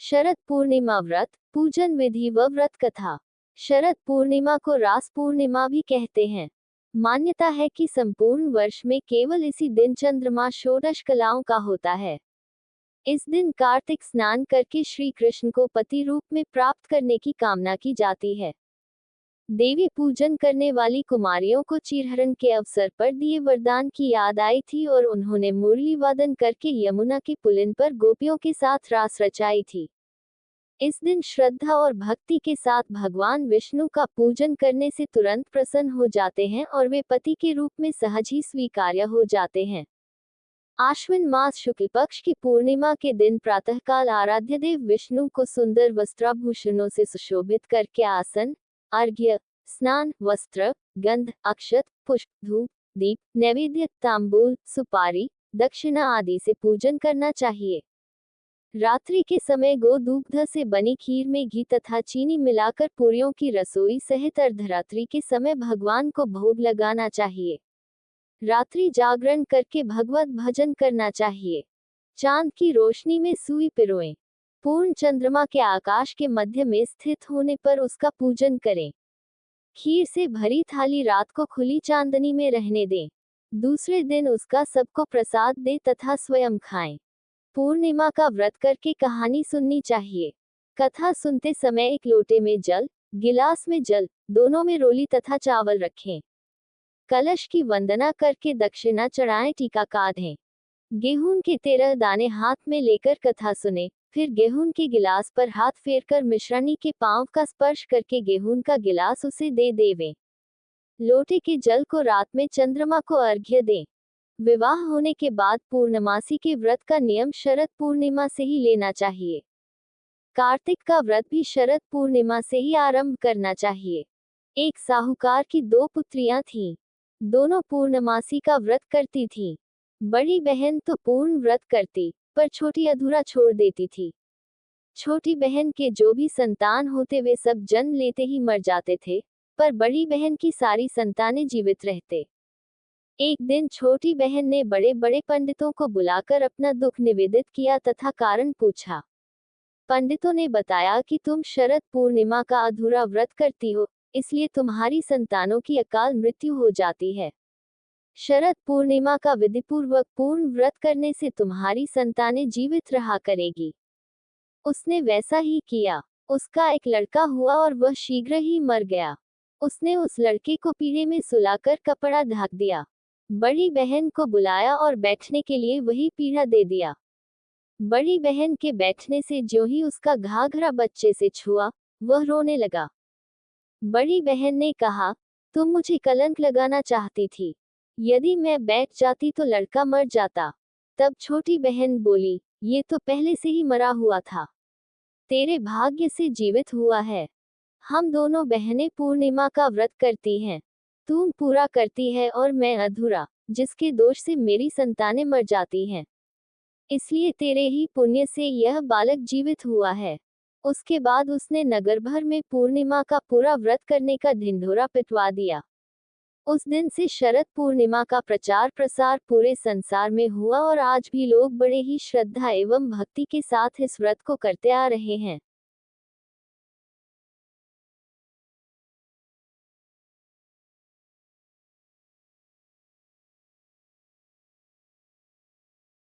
शरद पूर्णिमा व्रत, पूजन विधि व व्रत कथा। शरद पूर्णिमा को रास पूर्णिमा भी कहते हैं। मान्यता है कि संपूर्ण वर्ष में केवल इसी दिन चंद्रमा षोडश कलाओं का होता है। इस दिन कार्तिक स्नान करके श्री कृष्ण को पति रूप में प्राप्त करने की कामना की जाती है। देवी पूजन करने वाली कुमारियों को चीरहरण के अवसर पर दिए वरदान की याद आई थी और उन्होंने मुरली वादन करके यमुना के पुलिन पर गोपियों के साथ रास रचाई थी। इस दिन श्रद्धा और भक्ति के साथ भगवान विष्णु का पूजन करने से तुरंत प्रसन्न हो जाते हैं और वे पति के रूप में सहज ही स्वीकार्य हो जाते हैं। आश्विन मास शुक्ल पक्ष की पूर्णिमा के दिन प्रातःकाल आराध्य देव विष्णु को सुंदर वस्त्राभूषणों से सुशोभित करके आसन, अर्घ्य, स्नान, वस्त्र, गंध, अक्षत, पुष्प, धूप, दीप, नैवेद्य, तांबूल, सुपारी, दक्षिणा आदि से पूजन करना चाहिए। रात्रि के समय गोदूग्ध से बनी खीर में घी तथा चीनी मिलाकर पूरियों की रसोई सहित अर्धरात्रि के समय भगवान को भोग लगाना चाहिए। रात्रि जागरण करके भगवत भजन करना चाहिए। चांद की रोशनी में सुई पिरोएं। पूर्ण चंद्रमा के आकाश के मध्य में स्थित होने पर उसका पूजन करें। खीर से भरी थाली रात को खुली चांदनी में रहने दें। दूसरे दिन उसका सबको प्रसाद दें तथा स्वयं खाएं। पूर्णिमा का व्रत करके कहानी सुननी चाहिए। कथा सुनते समय एक लोटे में जल, गिलास में जल, दोनों में रोली तथा चावल रखें। कलश की वंदना करके दक्षिणा चढ़ाएं, टीका काढ़ें। गेहूं के 13 दाने हाथ में लेकर कथा सुने, फिर गेहूं के गिलास पर हाथ फेरकर मिश्रानी के पांव का स्पर्श करके गेहूं का गिलास उसे दे देवें। लोटे के जल को रात में चंद्रमा को अर्घ्य दें। विवाह होने के बाद पूर्णमासी के व्रत का नियम शरद पूर्णिमा से ही लेना चाहिए। कार्तिक का व्रत भी शरद पूर्णिमा से ही आरंभ करना चाहिए। एक साहूकार की 2 पुत्रियां थीं। दोनों पूर्णमासी का व्रत करती थीं। बड़ी बहन तो पूर्ण व्रत करती, पर छोटी अधूरा छोड़ देती थी। छोटी बहन के जो भी संतान होते वे सब जन्म लेते ही मर जाते थे, पर बड़ी बहन की सारी संतानें जीवित रहते। एक दिन छोटी बहन ने बड़े बड़े पंडितों को बुलाकर अपना दुख निवेदित किया तथा कारण पूछा। पंडितों ने बताया कि तुम शरद पूर्णिमा का अधूरा व्रत करती हो, इसलिए तुम्हारी संतानों की अकाल मृत्यु हो जाती है। शरद पूर्णिमा का विधिपूर्वक पूर्ण व्रत करने से तुम्हारी संतानें जीवित रहा करेगी। उसने वैसा ही किया। उसका एक लड़का हुआ और वह शीघ्र ही मर गया। उसने उस लड़के को पीढ़े में सुलाकर कपड़ा ढक दिया। बड़ी बहन को बुलाया और बैठने के लिए वही पीढ़ा दे दिया। बड़ी बहन के बैठने से ज्यों ही उसका घाघरा बच्चे से छुआ, वह रोने लगा। बड़ी बहन ने कहा, तुम मुझे कलंक लगाना चाहती थी। यदि मैं बैठ जाती तो लड़का मर जाता। तब छोटी बहन बोली, ये तो पहले से ही मरा हुआ था। तेरे भाग्य से जीवित हुआ है। हम दोनों बहनें पूर्णिमा का व्रत करती हैं। तू पूरा करती है और मैं अधूरा, जिसके दोष से मेरी संतानें मर जाती हैं। इसलिए तेरे ही पुण्य से यह बालक जीवित हुआ है। उसके बाद उसने नगर भर में पूर्णिमा का पूरा व्रत करने का ढिंढोरा पिटवा दिया। उस दिन से शरद पूर्णिमा का प्रचार प्रसार पूरे संसार में हुआ और आज भी लोग बड़े ही श्रद्धा एवं भक्ति के साथ इस व्रत को करते आ रहे हैं।